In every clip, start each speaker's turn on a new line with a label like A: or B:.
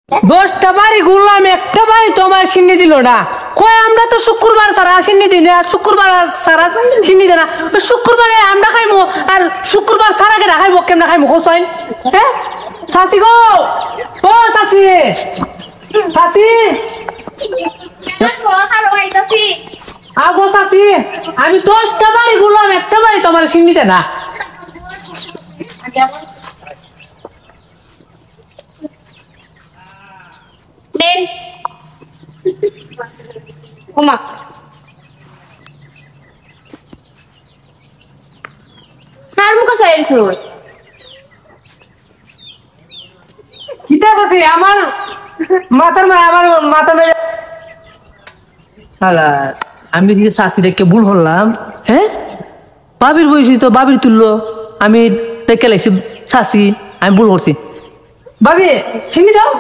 A: 10টা বাড়ি ঘুরলাম, একটা বাড়ি তোমার সিন্নি দিল না। কই আমরা তো শুক্রবার ছাড়া সিন্নি দিই না, শুক্রবার ছাড়া সিন্নি দেয় না। শুক্রবারে আমরা খাইমো আর শুক্রবার ছাড়া কে খাইমো, কেমন খাইমো কোসাইন? হ্যাঁ চাচি গো, ও চাচি, চাচি আগো চাচি, আমি 10টা বাড়ি ঘুরলাম, একটা বাড়ি তোমার সিন্নি দেয় না।
B: ওমা কার মুখ চাইছ
A: কিতা আছে আমার মাথার আমার মাথা মেরে আলা। আমি যে চাষি দেখে ভুল করলাম, হ্যাঁ বাবির বয়সী তো বাবির তুললো, আমি দেখে লাইছি চাষি, আমি ভুল করছি। বাবি চিনি দাও।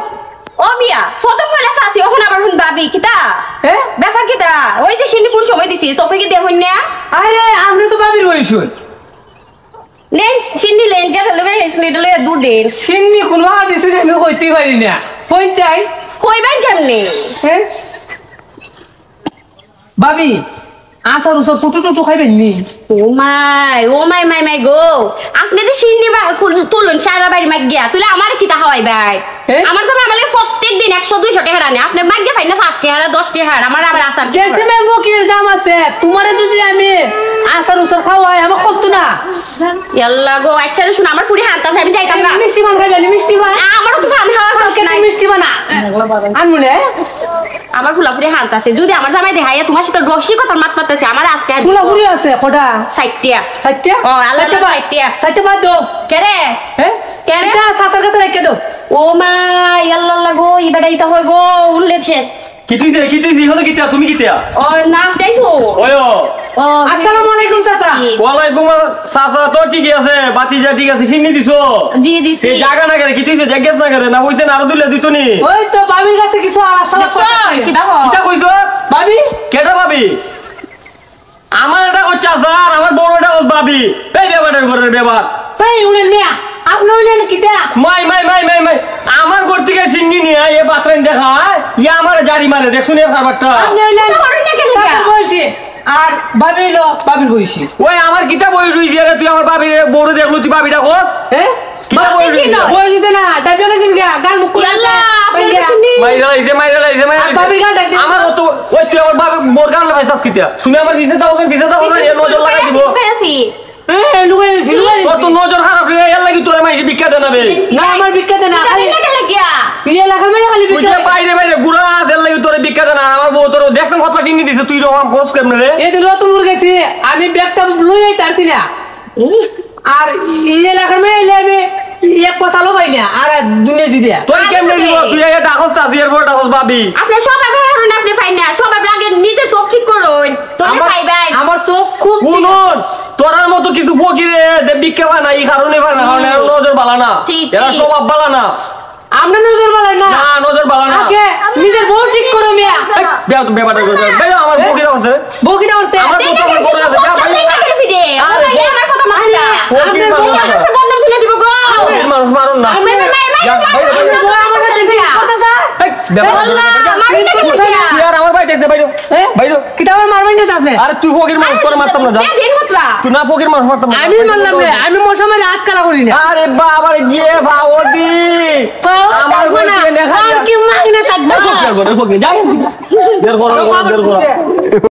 B: ও মিয়া ফটো কইলা সাসি ওখানে আবার হুন বাবি কিতা
A: হ্যাঁ
B: ব্যাপার কিতা? ওই যে সিনি কোন সময় দিছি সোপে কি দেখুন না?
A: আরে আপনি তো বাবির বয়স
B: নেন সিনি লেন যেটা লগে সিনি লগে দূর দেন।
A: চিনি কোন মা দিছি আমি কইতেই পারি না, কই চাই
B: কইবেন কেমনে?
A: হ্যাঁ বাবি আসার উসর টুটু টুটু খাইবেন নি?
B: ও মাই মাই গো, আপনি তো সিন্নি বা তুলুন সারা বাড়ি মাগিয়া তুলে আমার কিতা হওয়াই ভাই। আমার তো আমালে প্রত্যেক দিন 100-200 টাকা রানে, আপনি মাগিয়া পাই না 5 টাকা 10 টাকা, আমার আবার আসার
A: গেছে মেল বকির দাম আছে। তোমারে যদি আমি আসার উসর খাওয়াই আমার কত না।
B: আল্লাহ গো, আচ্ছা শুন আমার ফুড়ি হাঁটাছে, আমি যাইতাম না।
A: মিষ্টি বান খাইবেন? মিষ্টি বান
B: আমারও তো ফান খাওয়ার শখ নাই।
A: মিষ্টি বানা আনমুলে
B: আমার ফুলাফুরি হাঁটাছে, যদি আমার জামাই দেখাইয়া তোমার সাথে রসি কথা মাত মারতেছে আমার আজকে
A: ফুলাফুরি আছে কটা?
B: 60টা।
A: 60টা?
B: ও আল্লাহ 60টা
A: 60টা বাদ দাও।
B: কে রে?
A: হ্যাঁ
B: কে রে?
A: এটা সাসার কাছে রেখে দাও।
B: ও মা আল্লাহ গো, ইবাডা ইতা হই গো উল্লে শেষ।
C: কি তুই হলো কিতা তুমি কিতা?
B: ও নাম দেইছো?
C: ওয়ো
B: ও
A: আসসালামু আলাইকুম চাচা।
C: ওয়ালাইকুম সাসা তো ঠিক আছে, বাতিজা ঠিক আছে, সিন্নি দিছো?
B: জি দিছি।
C: এই জায়গা না করে কি তুই জায়গা না করে না হইছে না আরো দিলে দিতনি?
A: ওই তো বাবির কাছে কিছু আলাপ
B: কি দাও?
C: কিতা কইছো?
A: বাবি
C: কেডা ভাবি? আমার এটা কচ্চা স্যার, আমার বড়টা কস ভাবি। এই ব্যাপারের ঘরের ব্যাপার।
A: এই উড়েল মিয়া আপনি উড়েল কিটা?
C: মাই আমার ঘর থেকে সিন্নি নিয়ে এ বাতরাইন দেখায় ইয়া আমারে জারি মারে, দেখছুন এ খাবারটা।
A: আপনি উড়েল
B: করুন না কেন লাগা?
A: বয়সী আর বাবি হলো বাবির বয়সী।
C: ওই আমার কিতা বই রইছে রে, তুই আমার ভাবির বড় দেখলু তুই ভাবিটা কস?
A: হ্যাঁ
C: কিতা বই রইছে?
A: বয়সী না দাবি গেছেন গা গাল মুখ করে।
B: আল্লাহ আপনারা শুনি
C: মাইরা লাইছে
A: বাবির গাল ডাক
C: আমার তো ওই তুই আমার ভাবি বড় গাল লাগাইছাস কিতা? তুমি আমার ভিসে দাও এ নজর লাগাই দিব।
B: আছি
A: এই লুকাই ছিল
C: তোর তো নজর খারাপ রে, এর লাগি তোর মাইসে ভিক্ষা দেনাবে
A: না। আমার বিখ্যাত না খালি
B: কেন লাগিয়া
A: ইয়ে লেখার মানে খালি
C: তুই যে বাইরে ঘুরা এর লাগি তোর ভিক্ষা দেনা। আমার বউ তোর দেখছেন কত চিনি দিছে, তুই রকম কোর্স কেমনে রে?
A: এই দিন তো মুর গেছি আমি ব্যাগটা লই আইতারছি না, আর ইয়ে লেখার মানে এলে আমি এক কথা লো পাই না আর দুনিয়া দিদিয়া
C: তোর কেমনে দিব? তুই এই ডাকস তাজিয়ার বড় ডাকস ভাবি।
B: আপনি সব এখন আপনি পাই না, সব আগে নিজে চোখ ঠিক করুন তোরে পাইবাই।
A: আমার চোখ খুব
C: শুনুন, তোরার মতো কিছু ফকিরে ভিক্ষা বানা এই কারণে বানা, কারণ এর নজর বালা না, এরা স্বভাব বালা না।
A: আমরা নজর বলে না,
C: না নজর বালা না।
A: আগে নিজের বউ ঠিক করো মিয়া।
C: ব্যাপারটা করবে ভাই, আমার বউকিরা আছে,
A: বউকিটা হচ্ছে
C: আমার বউ তো আমার বড় আছে, যা ভাই
B: আমার কথা মানতা
C: ফকির মানুষ না,
B: আমার গন্ধ তুলে দিব গো।
C: ফকির মানুষ মারুন না। যা, ভাই,
A: বউ আমার হাতে বিয়ে করতেছে।
C: তুই আর আমার বাইতে বাইরো বাইরো
A: কিটা আমার মারবেন না আপনি?
C: আরে তুই ফকির মানুষ, তোর মারতাম না। যা
B: দিন হতলা
C: তুই না ফকির মানুষ মারতাম না।
A: আমি মারলাম রে, আমি মশা মারি হাত কালা করি না।
C: আরে বাবা রে গিয়ে ভাওটি আমার
A: আমার
C: বলতে দেখা
A: কি মাগনা থাকবো
C: ফকির করে ফকির যাই বের করো